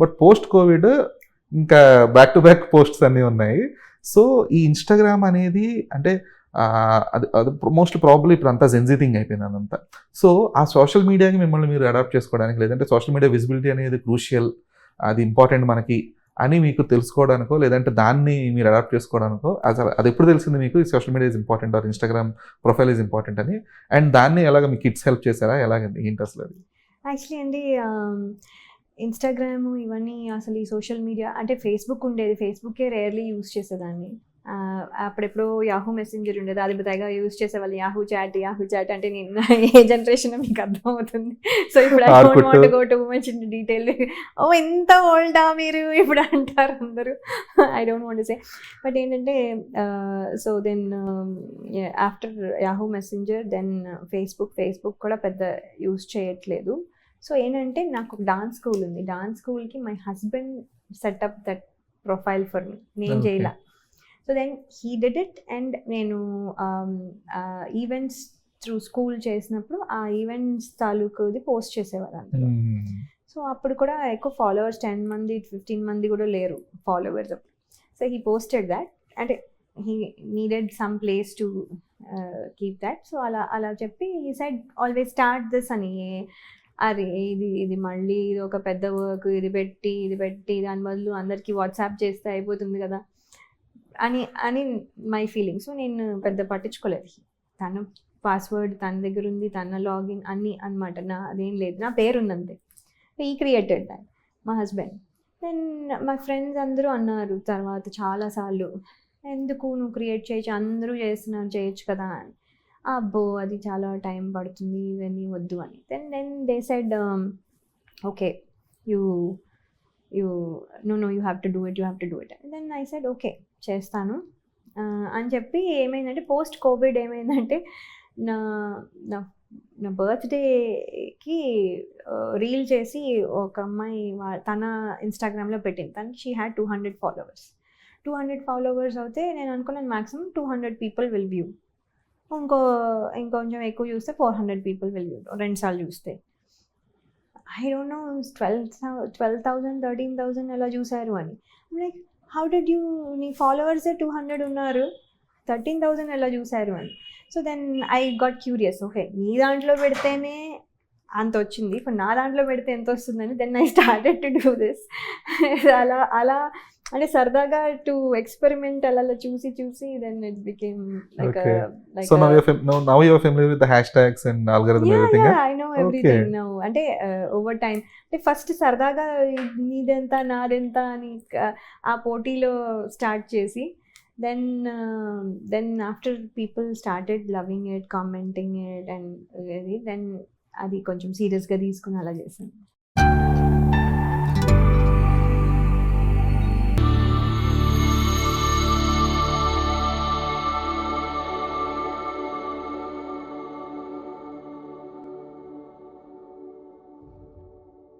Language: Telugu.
బట్ పోస్ట్ కోవిడ్ ఇంకా బ్యాక్ టు బ్యాక్ పోస్ట్స్ అన్నీ ఉన్నాయి. సో ఈ ఇన్స్టాగ్రామ్ అనేది అంటే అది అది మోస్ట్ ప్రాబ్లీ ఇప్పుడు అంతా జెన్జీ థింగ్ అయిపోయింది అదంతా. సో ఆ సోషల్ మీడియాకి మిమ్మల్ని మీరు అడాప్ట్ చేసుకోవడానికి, లేదంటే సోషల్ మీడియా విజిబిలిటీ అనేది క్రూషియల్, అది ఇంపార్టెంట్ మనకి అని మీకు తెలుసుకోవడానికో, లేదంటే దాన్ని మీరు అడాప్ట్ చేసుకోవడానికో, అసలు అది ఎప్పుడు తెలిసింది మీకు ఈ social media is important or Instagram profile is important అని? అండ్ దాన్ని ఎలాగ మీ కిడ్స్ హెల్ప్ చేశారా? ఎలాగండి ఏంటి అసలు అది? యాక్చువల్లీ అండి ఇన్స్టాగ్రామ్ ఇవన్నీ అసలు ఈ సోషల్ మీడియా అంటే ఫేస్బుక్ ఉండేది, ఫేస్బుక్కే రేర్లీ యూజ్ చేసేదాన్ని. అప్పుడెప్పుడో యాహూ మెసెంజర్ ఉండేది, అది తెగ యూజ్ చేసేవాళ్ళు. యాహూ చాట్ అంటే నేను ఏ జనరేషన్ మీకు అర్థమవుతుంది. సో ఇప్పుడు I don't want go too much in detail. ఓ ఎంత ఓల్డా మీరు ఇప్పుడు అంటారు అందరూ. I don't want say. But ఏంటంటే so then after Yahoo Messenger then Facebook కూడా పెద్ద యూజ్ చేయట్లేదు. సో ఏంటంటే నాకు డాన్స్ స్కూల్ ఉంది, డాన్స్ స్కూల్కి my husband setup that profile for me, నేను చేయాల. So then he did it. And నేను ఈవెంట్స్ త్రూ స్కూల్ చేసినప్పుడు ఆ ఈవెంట్స్ తాలూకుది పోస్ట్ చేసేవారు అందులో. సో అప్పుడు కూడా ఎక్కువ ఫాలోవర్స్ 10 మంది 15 మంది కూడా లేరు followers. So he posted that, అంటే he needed some place to keep that. So అలా చెప్పి he said always start this అని. అరే ఇది మళ్ళీ ఇది ఒక పెద్ద వర్క్, ఇది పెట్టి దాని బదులు అందరికీ వాట్సాప్ చేస్తే అయిపోతుంది కదా అని మై ఫీలింగ్. సో నేను పెద్ద పట్టించుకోలేదు. తన పాస్వర్డ్ తన దగ్గర ఉంది, తన లాగిన్ అన్నీ అనమాట, నా అదేం లేదు, నా పేరు ఉందంతే. ఈ క్రియేటెడ్ దాట్ మా హస్బెండ్. దెన్ మా ఫ్రెండ్స్ అందరూ అన్నారు తర్వాత చాలాసార్లు, ఎందుకు నువ్వు క్రియేట్ చేయొచ్చు, అందరూ చేస్తున్నారు చేయొచ్చు కదా అని. అబ్బో అది చాలా టైం పడుతుంది, ఇవన్నీ వద్దు అని. Then they said okay you have to do it. Then I said okay చేస్తాను అని చెప్పి. ఏమైందంటే పోస్ట్ కోవిడ్ ఏమైందంటే నా బర్త్డేకి రీల్ చేసి ఒక అమ్మాయి తన ఇన్స్టాగ్రామ్లో పెట్టింది. She had 200 followers. 200 ఫాలోవర్స్ అయితే నేను అనుకున్నాను మ్యాక్సిమం 200 పీపుల్ విల్ వ్యూ, ఇంకొంచెం ఎక్కువ చూస్తే 400 పీపుల్ విల్ వ్యూ, 2 సార్లు చూస్తే. ఐ డోంట్ నో 12,000 13,000 ఎలా చూసారు అని. లైక్ హౌ డిడ్ యూ, నీ ఫాలోవర్సే 200 ఉన్నారు, 13,000 ఎలా చూసారు అని. So then I got curious, okay నీ దాంట్లో పెడితేనే అంత వచ్చింది, ఇప్పుడు నా దాంట్లో పెడితే ఎంత వస్తుందని. Then I started to do this. అలా అంటే సరదాగా టు ఎక్స్పెరిమెంట్ అలా చూసి then it became like so now you are familiar with the hash tags and algorithm everything. I know everything now. అంటే ఓవర్ టైం అంటే ఫస్ట్ సరదాగా నీదెంత నాదెంత అని ఆ పోటీలో స్టార్ట్ చేసి then after people started loving it, commenting it and then అది కొంచెం సీరియస్గా తీసుకుని అలా చేశాను.